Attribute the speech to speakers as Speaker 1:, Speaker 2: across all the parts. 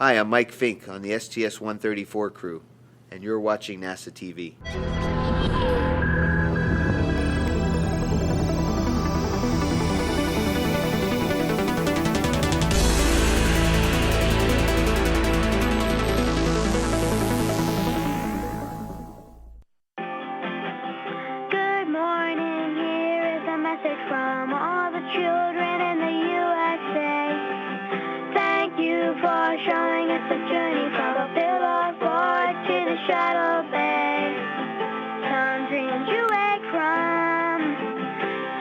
Speaker 1: Hi, I'm Mike Fink on the STS-134 crew, and you're watching NASA TV.
Speaker 2: Good morning, here is a message from all the children in the USA. Thank you for showing us the journey from the billboard to the Shuttle Bay. Some dreams you wake from,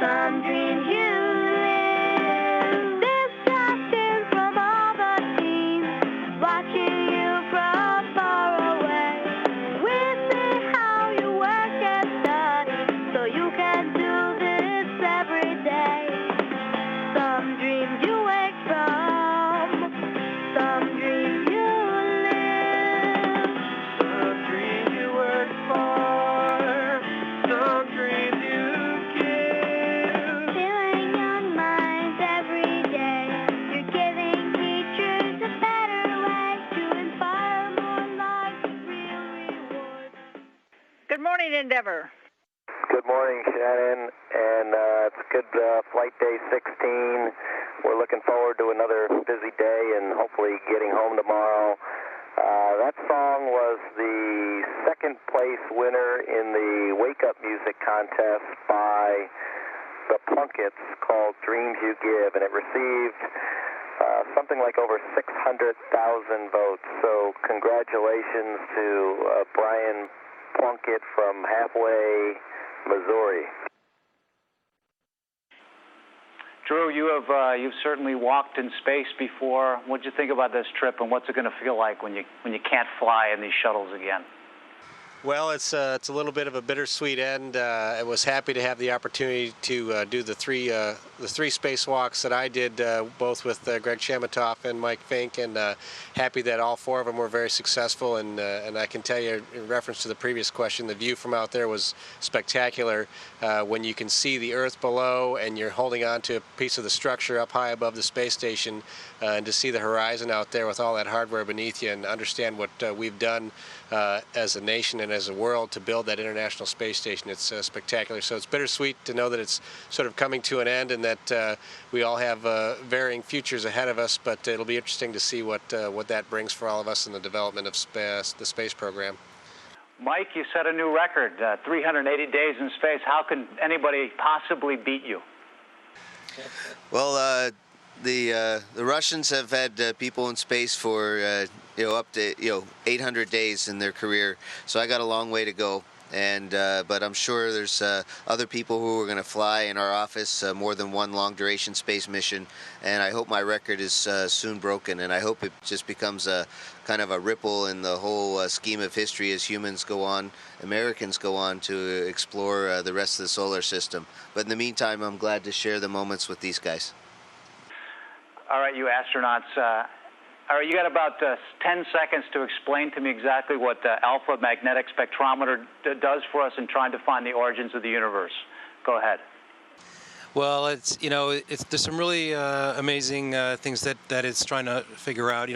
Speaker 2: some dreams you live. This captain from all the teams, watching you from far away. We see how you work and study, so you can do this every day. Some dreams you wake from, some dreams you live. Some dreams you work for, some dreams you give. Filling young minds every day. You're giving teachers a better way to inspire more lives with real rewards.
Speaker 3: Good morning, Endeavour.
Speaker 4: Good morning, Shannon, and it's good flight day 16. We're looking forward to another busy day and hopefully getting home tomorrow. That song was the second place winner in the Wake Up Music Contest by the Plunkets called Dreams You Give, and it received something like over 600,000 votes. So congratulations to Brian Plunkett from Halfway, Missouri.
Speaker 5: Drew, you've certainly walked in space before. What did you think about this trip, and what's it going to feel like when you can't fly in these shuttles again?
Speaker 6: Well, it's a little bit of a bittersweet end. I was happy to have the opportunity to do the three spacewalks that I did, both with Greg Chamitoff and Mike Fink, and happy that all four of them were very successful. And I can tell you, in reference to the previous question, the view from out there was spectacular. When you can see the Earth below and you're holding on to a piece of the structure up high above the space station, and to see the horizon out there with all that hardware beneath you, and understand what we've done as a nation and as a world to build that International Space Station. It's spectacular. So it's bittersweet to know that it's sort of coming to an end, and that we all have varying futures ahead of us, but it'll be interesting to see what that brings for all of us in the development of the space program.
Speaker 5: Mike, you set a new record, 380 days in space. How can anybody possibly beat you?
Speaker 1: Well, the Russians have had people in space for up to 800 days in their career, so I got a long way to go. And but I'm sure there's other people who are going to fly in our office more than one long-duration space mission, and I hope my record is soon broken, and I hope it just becomes a kind of a ripple in the whole scheme of history as humans go on, Americans go on to explore the rest of the solar system. But in the meantime, I'm glad to share the moments with these guys.
Speaker 5: All right, you astronauts. All right, you got about 10 seconds to explain to me exactly what the alpha magnetic spectrometer does for us in trying to find the origins of the universe. Go ahead.
Speaker 7: Well, there's some really amazing things that it's trying to figure out.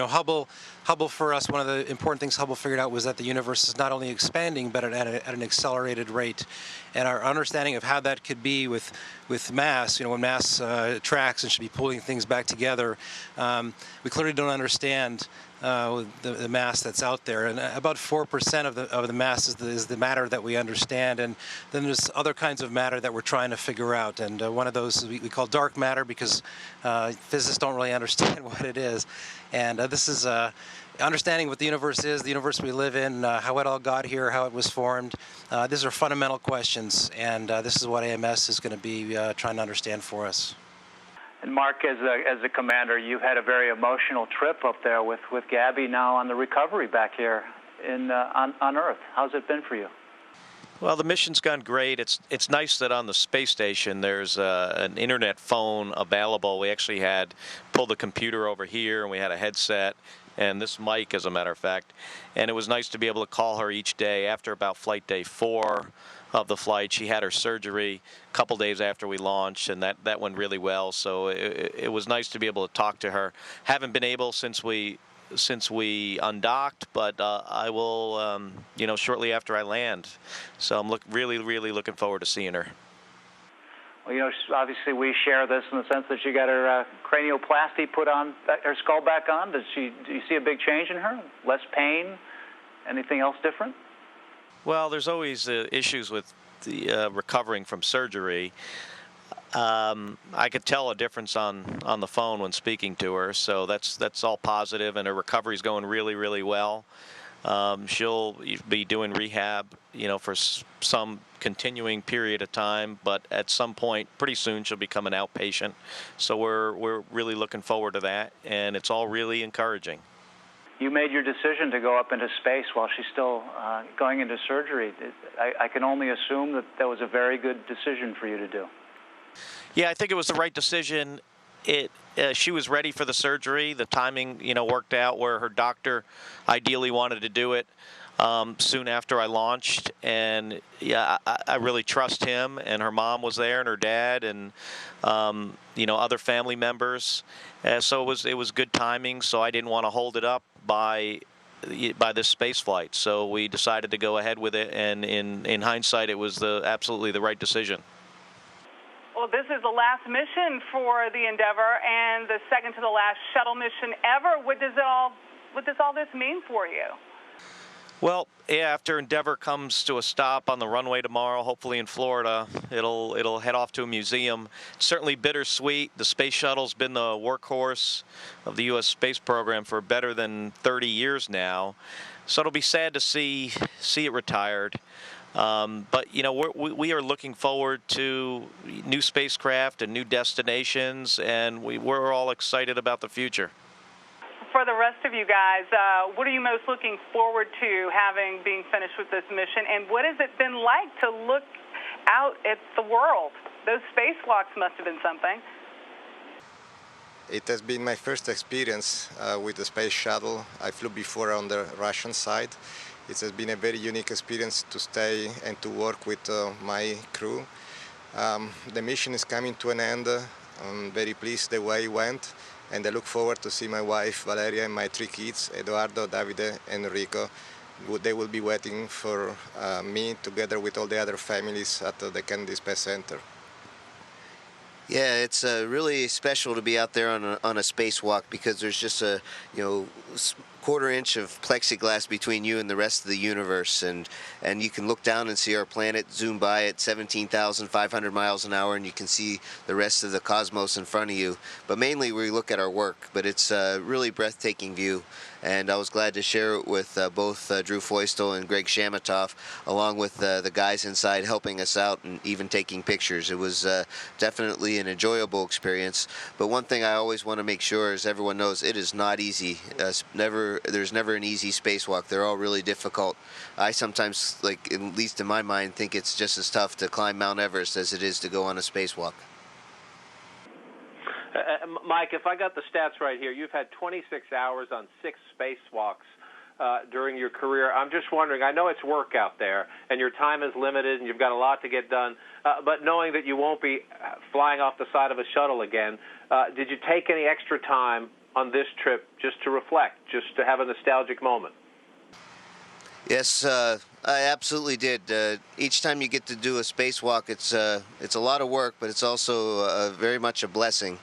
Speaker 7: Hubble for us, one of the important things Hubble figured out was that the universe is not only expanding, but at an accelerated rate. And our understanding of how that could be with mass, when mass tracks and should be pulling things back together, we clearly don't understand the mass that's out there. And about 4% of the mass is the matter that we understand. And then there's other kinds of matter that we're trying to figure out. And one of those we call dark matter, because physicists don't really understand what it is. And this is understanding what the universe is, the universe we live in, how it all got here, how it was formed. These are fundamental questions, and this is what AMS is going to be trying to understand for us.
Speaker 5: And Mark, as the commander, you've had a very emotional trip up there with Gabby now on the recovery back here on Earth. How's it been for you?
Speaker 8: Well, the mission's gone great. It's nice that on the space station there's an internet phone available. We actually had pulled the computer over here, and we had a headset and this mic, as a matter of fact. And it was nice to be able to call her each day. After about flight day 4 of the flight, she had her surgery a couple days after we launched, and that went really well. So it was nice to be able to talk to her. Haven't been able since we since we undocked, but I will, shortly after I land. So I'm really looking forward to seeing her.
Speaker 5: Well, obviously we share this in the sense that she got her cranioplasty put on, her skull back on. Do you see a big change in her? Less pain? Anything else different?
Speaker 8: Well, there's always issues with the recovering from surgery. I could tell a difference on the phone when speaking to her, so that's all positive, and her recovery's going really well. She'll be doing rehab, for some continuing period of time, but at some point, pretty soon, she'll become an outpatient. So we're really looking forward to that, and it's all really encouraging.
Speaker 5: You made your decision to go up into space while she's still going into surgery. I can only assume that was a very good decision for you to do.
Speaker 8: Yeah, I think it was the right decision. She was ready for the surgery. The timing, worked out where her doctor ideally wanted to do it soon after I launched. And yeah, I really trust him. And her mom was there, and her dad, and other family members. So it was good timing. So I didn't want to hold it up by this space flight. So we decided to go ahead with it. And in hindsight, it was absolutely the right decision.
Speaker 9: Well, this is the last mission for the Endeavour and the second to the last shuttle mission ever. What does all this mean for you?
Speaker 8: Well, yeah, after Endeavour comes to a stop on the runway tomorrow, hopefully in Florida, it'll head off to a museum. It's certainly bittersweet. The space shuttle's been the workhorse of the U.S. space program for better than 30 years now, so it'll be sad to see it retired. But we are looking forward to new spacecraft and new destinations, and we're all excited about the future.
Speaker 9: For the rest of you guys, what are you most looking forward to being finished with this mission, and what has it been like to look out at the world? Those spacewalks must have been something.
Speaker 10: It has been my first experience with the space shuttle. I flew before on the Russian side. It has been a very unique experience to stay and to work with my crew. The mission is coming to an end. I'm very pleased the way it went, and I look forward to see my wife Valeria and my 3 kids, Eduardo, Davide, and Enrico. They will be waiting for me together with all the other families at the Kennedy Space Center.
Speaker 1: Yeah, it's really special to be out there on a spacewalk, because there's just a quarter inch of plexiglass between you and the rest of the universe, and you can look down and see our planet zoom by at 17,500 miles an hour, and you can see the rest of the cosmos in front of you. But mainly we look at our work, but it's a really breathtaking view, and I was glad to share it with both Drew Feustel and Greg Chamatoff, along with the guys inside helping us out and even taking pictures. It was definitely an enjoyable experience, but one thing I always want to make sure is everyone knows it is not easy. There's never an easy spacewalk. They're all really difficult. I sometimes, at least in my mind, think it's just as tough to climb Mount Everest as it is to go on a spacewalk.
Speaker 11: Mike, if I got the stats right here, you've had 26 hours on 6 spacewalks during your career. I'm just wondering, I know it's work out there, and your time is limited, and you've got a lot to get done, but knowing that you won't be flying off the side of a shuttle again, did you take any extra time on this trip just to reflect, just to have a nostalgic moment?
Speaker 1: Yes, I absolutely did. Each time you get to do a spacewalk, it's a lot of work, but it's also very much a blessing.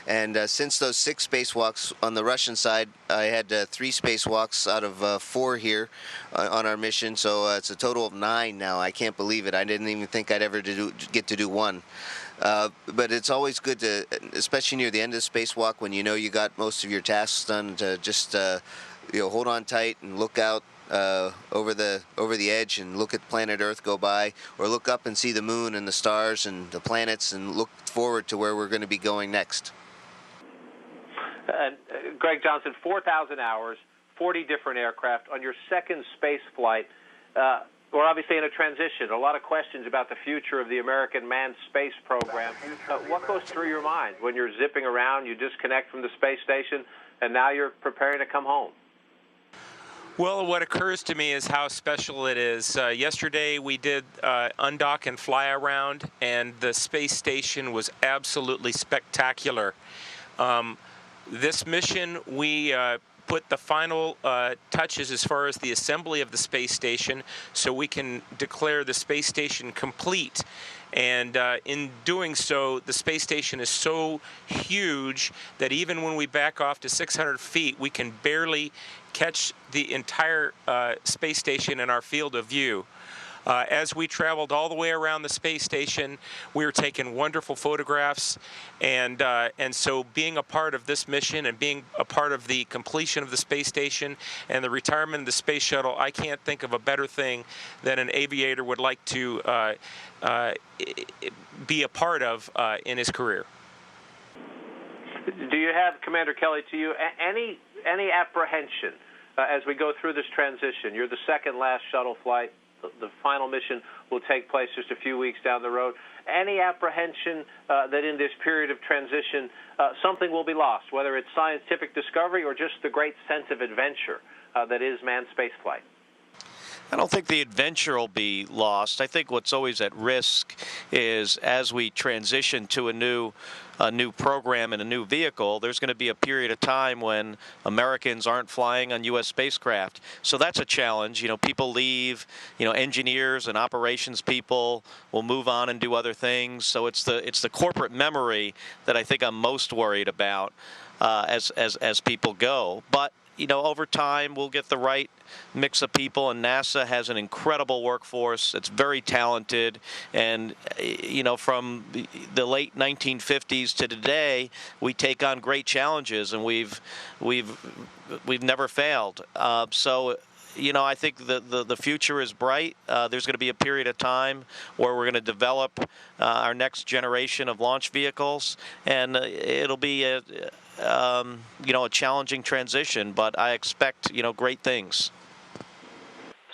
Speaker 1: And since those 6 spacewalks on the Russian side, I had 3 spacewalks out of 4 here on our mission, so it's a total of 9 now. I can't believe it. I didn't even think I'd ever get to do one. But it's always good to, especially near the end of the spacewalk, when you know you got most of your tasks done, to just hold on tight and look out over the edge and look at planet Earth go by, or look up and see the moon and the stars and the planets, and look forward to where we're going to be going next.
Speaker 11: Greg Johnson, 4,000 hours, 40 different aircraft. On your second space flight, we're obviously in a transition. A lot of questions about the future of the American manned space program. What goes through your mind when you're zipping around, you disconnect from the space station, and now you're preparing to come home?
Speaker 12: Well, what occurs to me is how special it is. Yesterday we did undock and fly around, and the space station was absolutely spectacular. This mission, we put the final touches as far as the assembly of the space station so we can declare the space station complete. And in doing so, the space station is so huge that even when we back off to 600 feet, we can barely catch the entire space station in our field of view. As we traveled all the way around the space station, we were taking wonderful photographs, and so being a part of this mission and being a part of the completion of the space station and the retirement of the space shuttle, I can't think of a better thing that an aviator would like to be a part of in his career.
Speaker 11: Do you have, Commander Kelly, to you, any apprehension as we go through this transition? You're the second last shuttle flight. The final mission will take place just a few weeks down the road. Any apprehension that in this period of transition something will be lost, whether it's scientific discovery or just the great sense of adventure that is manned spaceflight?
Speaker 8: I don't think the adventure will be lost. I think what's always at risk is as we transition to a new program and a new vehicle, there's going to be a period of time when Americans aren't flying on U.S. spacecraft. So that's a challenge. You know, people leave, you know, engineers and operations people will move on and do other things. So it's the corporate memory that I think I'm most worried about as people go. But you know, over time, we'll get the right mix of people, and NASA has an incredible workforce. It's very talented, and you know, from the late 1950s to today, we take on great challenges, and we've never failed. So. You know, I think the future is bright. There's going to be a period of time where we're going to develop our next generation of launch vehicles, and it'll be you know, a challenging transition, but I expect, you know, great things.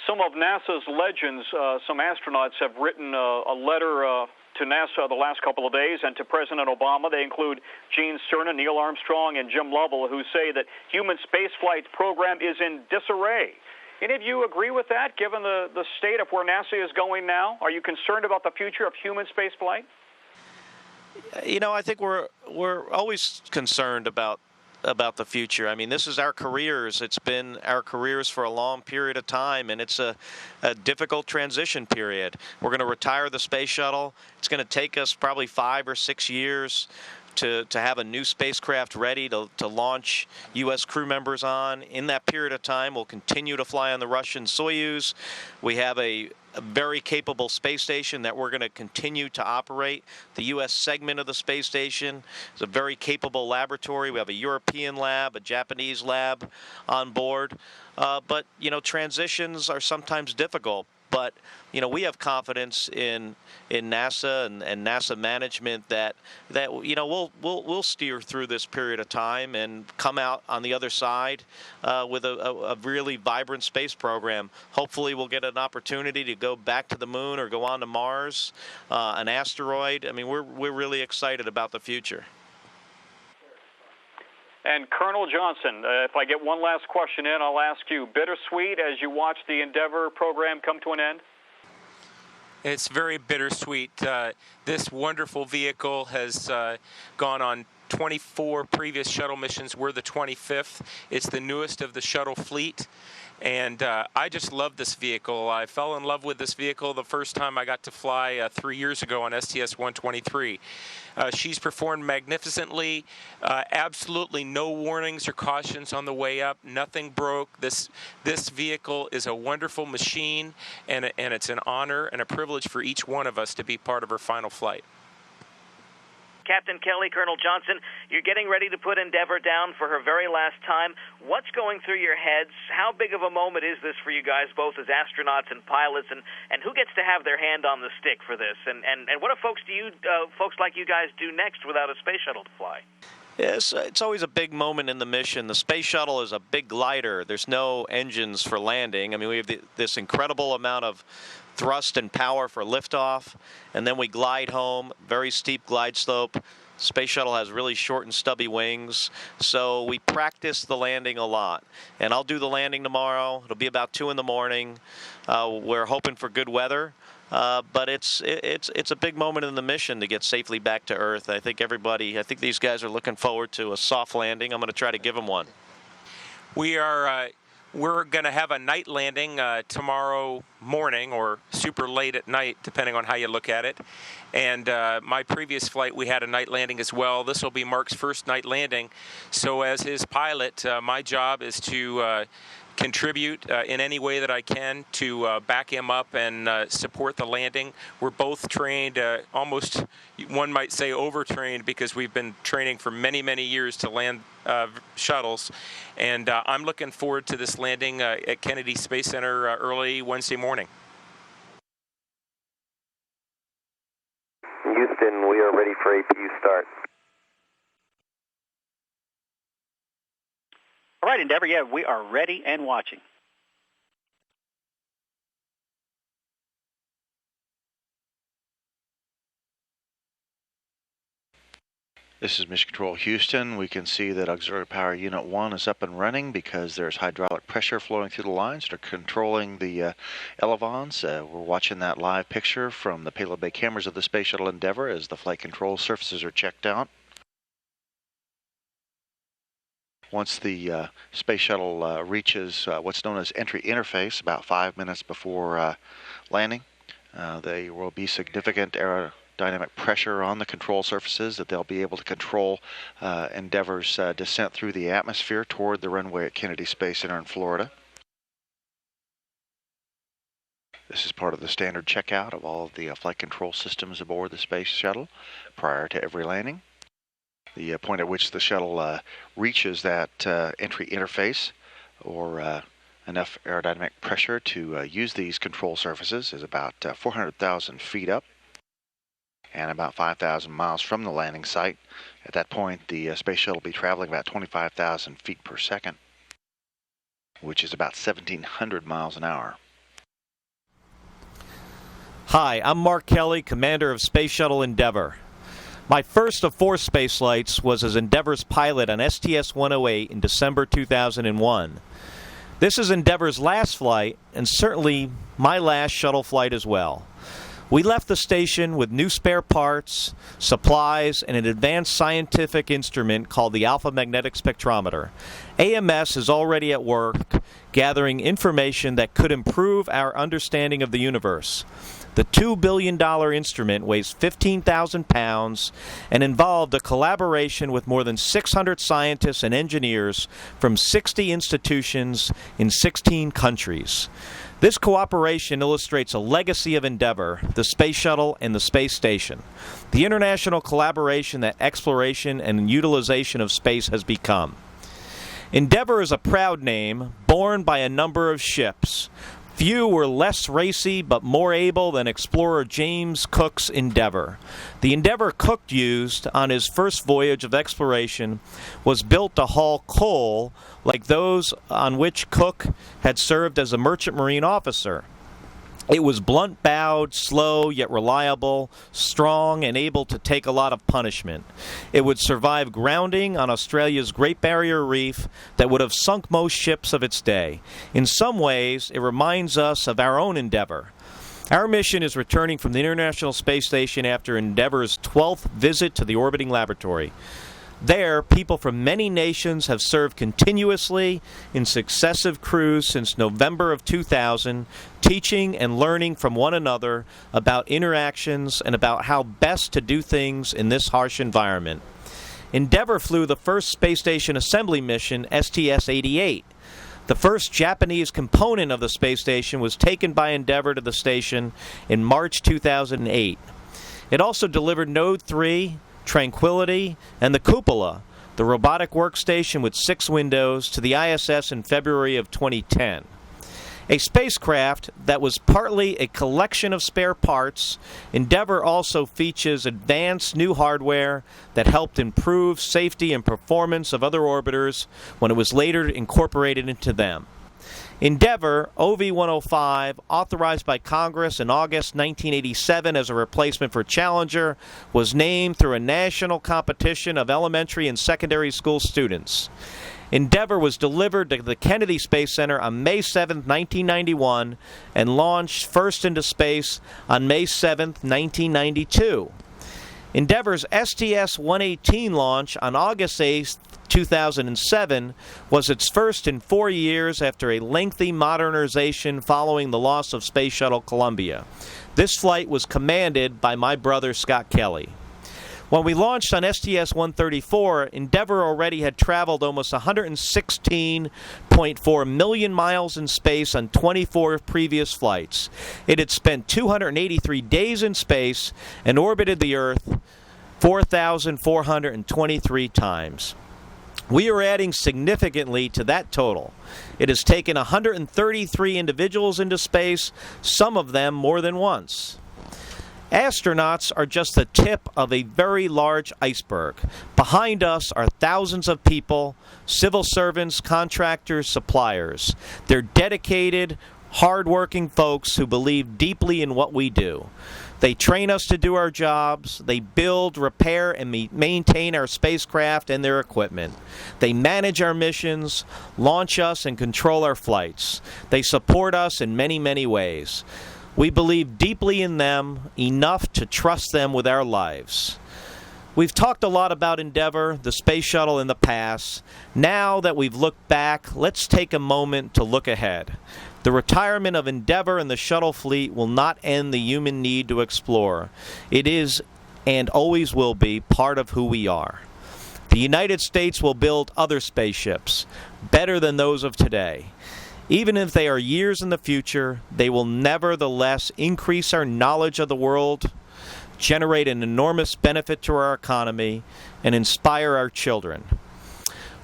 Speaker 13: Some of NASA's legends, some astronauts have written a letter to NASA the last couple of days and to President Obama. They include Gene Cernan, Neil Armstrong, and Jim Lovell, who say that human spaceflight program is in disarray. Any of you agree with that, given the state of where NASA is going now? Are you concerned about the future of human spaceflight?
Speaker 8: You know, I think we're always concerned about the future. I mean, this is our careers. It's been our careers for a long period of time, and it's a difficult transition period. We're going to retire the space shuttle. It's going to take us probably 5 or 6 years to have a new spacecraft ready to launch U.S. crew members on. In that period of time, we'll continue to fly on the Russian Soyuz. We have a very capable space station that we're going to continue to operate. The U.S. segment of the space station is a very capable laboratory. We have a European lab, a Japanese lab on board. But, you know, transitions are sometimes difficult. But, you know, we have confidence in NASA and NASA management that you know, we'll steer through this period of time and come out on the other side with a really vibrant space program. Hopefully we'll get an opportunity to go back to the moon or go on to Mars, an asteroid. I mean, we're really excited about the future.
Speaker 13: And Colonel Johnson, if I get one last question in, I'll ask you, bittersweet as you watch the Endeavour program come to an end?
Speaker 12: It's very bittersweet. This wonderful vehicle has gone on 24 previous shuttle missions. We're the 25th. It's the newest of the shuttle fleet. And I just love this vehicle. I fell in love with this vehicle the first time I got to fly 3 years ago on STS-134. She's performed magnificently. Absolutely no warnings or cautions on the way up. Nothing broke. This vehicle is a wonderful machine, and it's an honor and a privilege for each one of us to be part of her final flight.
Speaker 14: Captain Kelly, Colonel Johnson, you're getting ready to put Endeavour down for her very last time. What's going through your heads? How big of a moment is this for you guys, both as astronauts and pilots, and who gets to have their hand on the stick for this? And what do folks like you guys do next without a space shuttle to fly?
Speaker 8: Yes, it's always a big moment in the mission. The space shuttle is a big glider. There's no engines for landing. I mean, we have this incredible amount of thrust and power for liftoff, and then we glide home, very steep glide slope. Space shuttle has really short and stubby wings, so we practice the landing a lot. And I'll do the landing tomorrow. It'll be about 2 in the morning. We're hoping for good weather, but it's a big moment in the mission to get safely back to Earth. I think these guys are looking forward to a soft landing. I'm going to try to give them one.
Speaker 12: We're going to have a night landing tomorrow morning, or super late at night, depending on how you look at it. And my previous flight, we had a night landing as well. This will be Mark's first night landing. So as his pilot, my job is to contribute in any way that I can to back him up and support the landing. We're both trained, almost one might say overtrained, because we've been training for many, many years to land shuttles. And I'm looking forward to this landing at Kennedy Space Center early Wednesday morning.
Speaker 4: Houston, we are ready for APU start.
Speaker 15: All right, Endeavour, yeah, we are ready and watching.
Speaker 16: This is Mission Control Houston. We can see that Auxiliary Power Unit 1 is up and running because there's hydraulic pressure flowing through the lines that are controlling the elevons. We're watching that live picture from the payload bay cameras of the Space Shuttle Endeavour as the flight control surfaces are checked out. Once the Space Shuttle reaches what's known as entry interface, about 5 minutes before landing, there will be significant aerodynamic pressure on the control surfaces that they'll be able to control Endeavour's descent through the atmosphere toward the runway at Kennedy Space Center in Florida. This is part of the standard checkout of all of the flight control systems aboard the Space Shuttle prior to every landing. The point at which the shuttle reaches that entry interface, or enough aerodynamic pressure to use these control surfaces, is about 400,000 feet up and about 5,000 miles from the landing site. At that point, the Space Shuttle will be traveling about 25,000 feet per second, which is about 1,700 miles an hour.
Speaker 8: Hi, I'm Mark Kelly, commander of Space Shuttle Endeavour. My first of 4 space flights was as Endeavour's pilot on STS-134 in December 2001. This is Endeavour's last flight, and certainly my last shuttle flight as well. We left the station with new spare parts, supplies, and an advanced scientific instrument called the Alpha Magnetic Spectrometer. AMS is already at work, gathering information that could improve our understanding of the universe. The $2 billion instrument weighs 15,000 pounds and involved a collaboration with more than 600 scientists and engineers from 60 institutions in 16 countries. This cooperation illustrates a legacy of Endeavour, the Space Shuttle, and the space station. The international collaboration that exploration and utilization of space has become. Endeavour is a proud name, borne by a number of ships. Few were less racy but more able than explorer James Cook's Endeavour. The Endeavour Cook used on his first voyage of exploration was built to haul coal like those on which Cook had served as a merchant marine officer. It was blunt-bowed, slow, yet reliable, strong, and able to take a lot of punishment. It would survive grounding on Australia's Great Barrier Reef that would have sunk most ships of its day. In some ways, it reminds us of our own Endeavour. Our mission is returning from the International Space Station after Endeavour's 12th visit to the orbiting laboratory. There, people from many nations have served continuously in successive crews since November of 2000, teaching and learning from one another about interactions and about how best to do things in this harsh environment. Endeavour flew the first space station assembly mission, STS-88. The first Japanese component of the space station was taken by Endeavour to the station in March 2008. It also delivered Node 3, Tranquility, and the Cupola, the robotic workstation with 6 windows, to the ISS in February of 2010. A spacecraft that was partly a collection of spare parts, Endeavour also features advanced new hardware that helped improve safety and performance of other orbiters when it was later incorporated into them. Endeavour OV-105, authorized by Congress in August 1987 as a replacement for Challenger, was named through a national competition of elementary and secondary school students. Endeavour was delivered to the Kennedy Space Center on May 7, 1991, and launched first into space on May 7, 1992. Endeavour's STS-118 launch on August 8, 2007 was its first in 4 years after a lengthy modernization following the loss of Space Shuttle Columbia. This flight was commanded by my brother Scott Kelly. When we launched on STS-134, Endeavour already had traveled almost 116.4 million miles in space on 24 previous flights. It had spent 283 days in space and orbited the Earth 4,423 times. We are adding significantly to that total. It has taken 133 individuals into space, some of them more than once. Astronauts are just the tip of a very large iceberg. Behind us are thousands of people, civil servants, contractors, suppliers. They're dedicated, hard-working folks who believe deeply in what we do. They train us to do our jobs. They build, repair, and maintain our spacecraft and their equipment. They manage our missions, launch us, and control our flights. They support us in many, many ways. We believe deeply in them, enough to trust them with our lives. We've talked a lot about Endeavour, the space shuttle, in the past. Now that we've looked back, let's take a moment to look ahead. The retirement of Endeavour and the shuttle fleet will not end the human need to explore. It is, and always will be, part of who we are. The United States will build other spaceships, better than those of today. Even if they are years in the future, they will nevertheless increase our knowledge of the world, generate an enormous benefit to our economy, and inspire our children.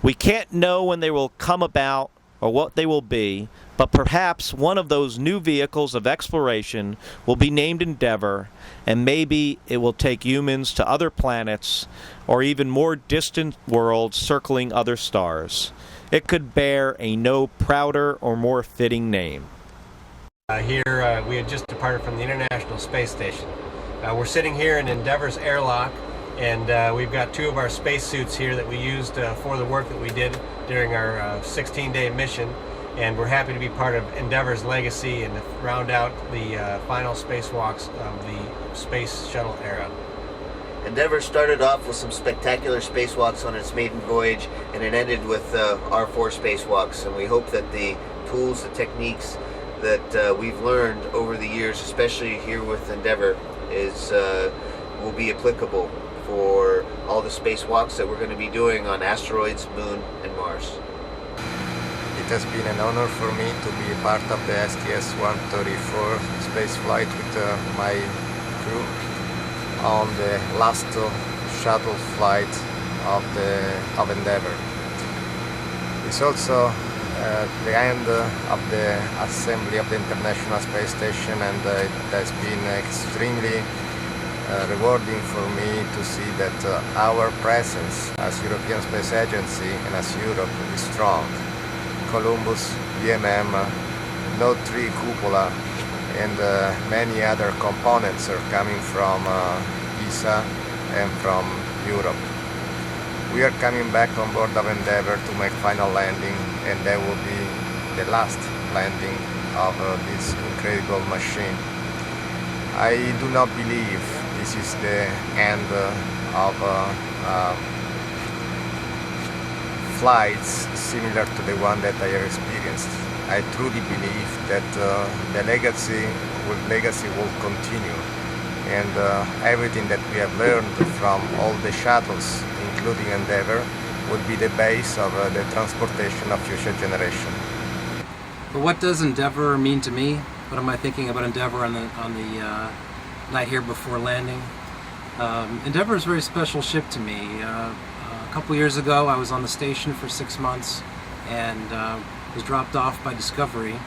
Speaker 8: We can't know when they will come about or what they will be, but perhaps one of those new vehicles of exploration will be named Endeavour, and maybe it will take humans to other planets or even more distant worlds circling other stars. It could bear a no prouder or more fitting name.
Speaker 6: Here we had just departed from the International Space Station. We're sitting here in Endeavour's airlock, and we've got two of our spacesuits here that we used for the work that we did during our 16-day mission, and we're happy to be part of Endeavours Legacy and to round out the final spacewalks of the Space Shuttle era.
Speaker 1: Endeavour started off with some spectacular spacewalks on its maiden voyage, and it ended with our 4 spacewalks. And we hope that the tools, the techniques that we've learned over the years, especially here with Endeavour, will be applicable for all the spacewalks that we're going to be doing on asteroids, Moon, and Mars.
Speaker 10: It has been an honor for me to be a part of the STS-134 spaceflight with my crew on the last shuttle flight of Endeavour. It's also the end of the assembly of the International Space Station, and it has been extremely rewarding for me to see that our presence as European Space Agency and as Europe is strong. Columbus, BMM, Node 3 Cupola, and many other components are coming from ESA and from Europe. We are coming back on board of Endeavour to make final landing, and that will be the last landing of this incredible machine. I do not believe this is the end of flights similar to the one that I have experienced. I truly believe that the legacy will continue, and everything that we have learned from all the shuttles, including Endeavour, would be the base of the transportation of future generations.
Speaker 7: But what does Endeavour mean to me? What am I thinking about Endeavour on the night here before landing? Endeavour is a very special ship to me. A couple years ago, I was on the station for 6 months and was dropped off by Discovery,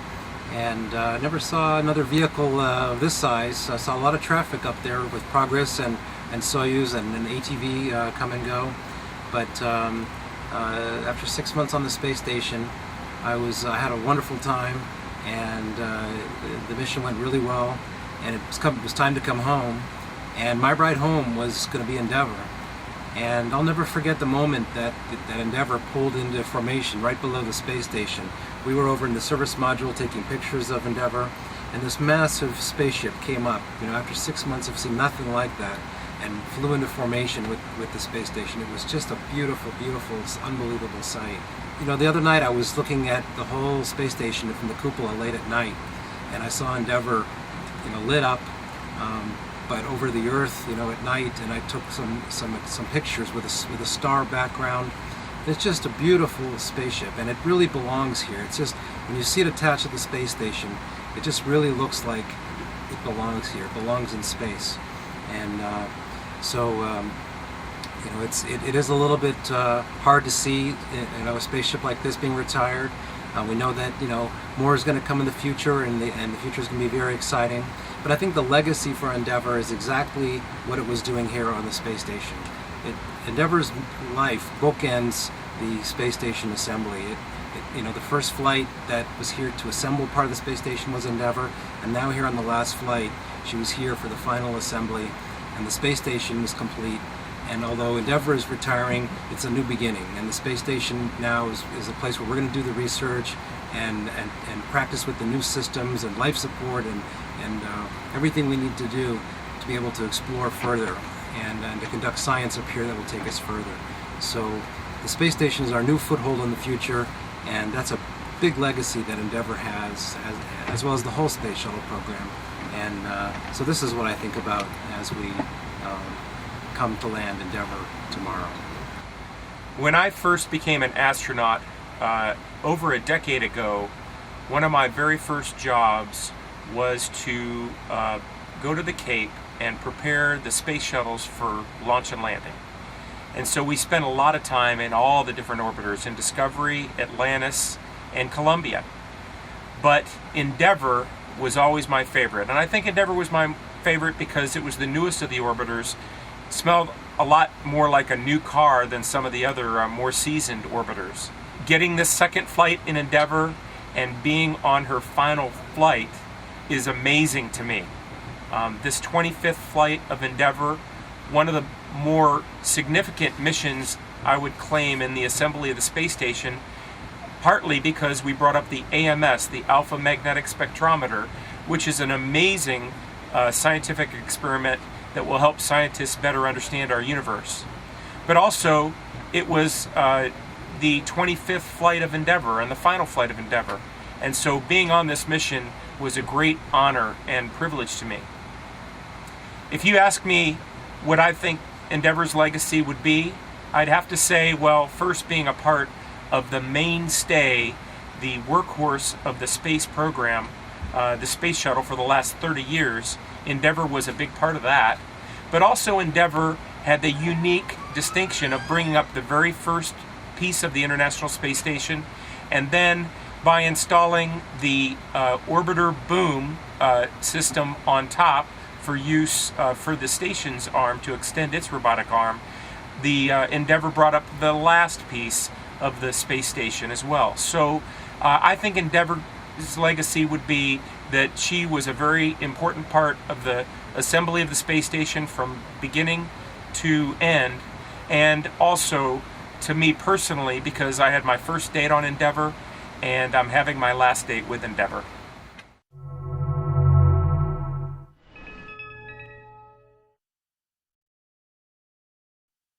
Speaker 7: and I never saw another vehicle of this size. I saw a lot of traffic up there with Progress and Soyuz and an ATV come and go, but after 6 months on the space station, I had a wonderful time, and the mission went really well, and it was time to come home, and my ride home was going to be Endeavour. And I'll never forget the moment that Endeavour pulled into formation right below the space station. We were over in the service module taking pictures of Endeavour, and this massive spaceship came up. You know, after 6 months, I've seen nothing like that. and flew into formation with the space station. It was just a beautiful, beautiful, unbelievable sight. You know, the other night I was looking at the whole space station from the cupola late at night, and I saw Endeavour, you know, lit up, but over the Earth, you know, at night, and I took some pictures with a star background. It's just a beautiful spaceship, and it really belongs here. It's just, when you see it attached to the space station, it just really looks like it belongs here. It belongs in space, and you know, it is a little bit hard to see, you know, a spaceship like this being retired. We know that, you know, more is going to come in the future, and the future is going to be very exciting. But I think the legacy for Endeavour is exactly what it was doing here on the space station. Endeavour's life bookends the space station assembly. You know, the first flight that was here to assemble part of the space station was Endeavour, and now here on the last flight, she was here for the final assembly, and the space station is complete. And although Endeavour is retiring, it's a new beginning, and the space station now is a place where we're going to do the research and practice with the new systems and life support and everything we need to do to be able to explore further and to conduct science up here that will take us further. So the space station is our new foothold in the future, and that's a big legacy that Endeavour has, as well as the whole space shuttle program. And so this is what I think about as we come to land Endeavour tomorrow.
Speaker 12: When I first became an astronaut over a decade ago, one of my very first jobs was to go to the Cape and prepare the space shuttles for launch and landing. And so we spent a lot of time in all the different orbiters, in Discovery, Atlantis, and Columbia. But Endeavour was always my favorite. And I think Endeavour was my favorite because it was the newest of the orbiters. It smelled a lot more like a new car than some of the other more seasoned orbiters. Getting this second flight in Endeavour and being on her final flight is amazing to me. This 25th flight of Endeavour, one of the more significant missions I would claim in the assembly of the space station, partly because we brought up the AMS, the Alpha Magnetic Spectrometer, which is an amazing scientific experiment that will help scientists better understand our universe. But also, it was the 25th flight of Endeavour and the final flight of Endeavour. And so being on this mission was a great honor and privilege to me. If you ask me what I think Endeavour's legacy would be, I'd have to say, well, first, being a part of the mainstay, the workhorse of the space program, the space shuttle for the last 30 years, Endeavour was a big part of that. But also Endeavour had the unique distinction of bringing up the very first piece of the International Space Station, and then by installing the orbiter boom system on top for use for the station's arm to extend its robotic arm, the Endeavour brought up the last piece of the space station as well. So I think Endeavour's legacy would be that she was a very important part of the assembly of the space station from beginning to end, and also to me personally, because I had my first date on Endeavour and I'm having my last date with Endeavour.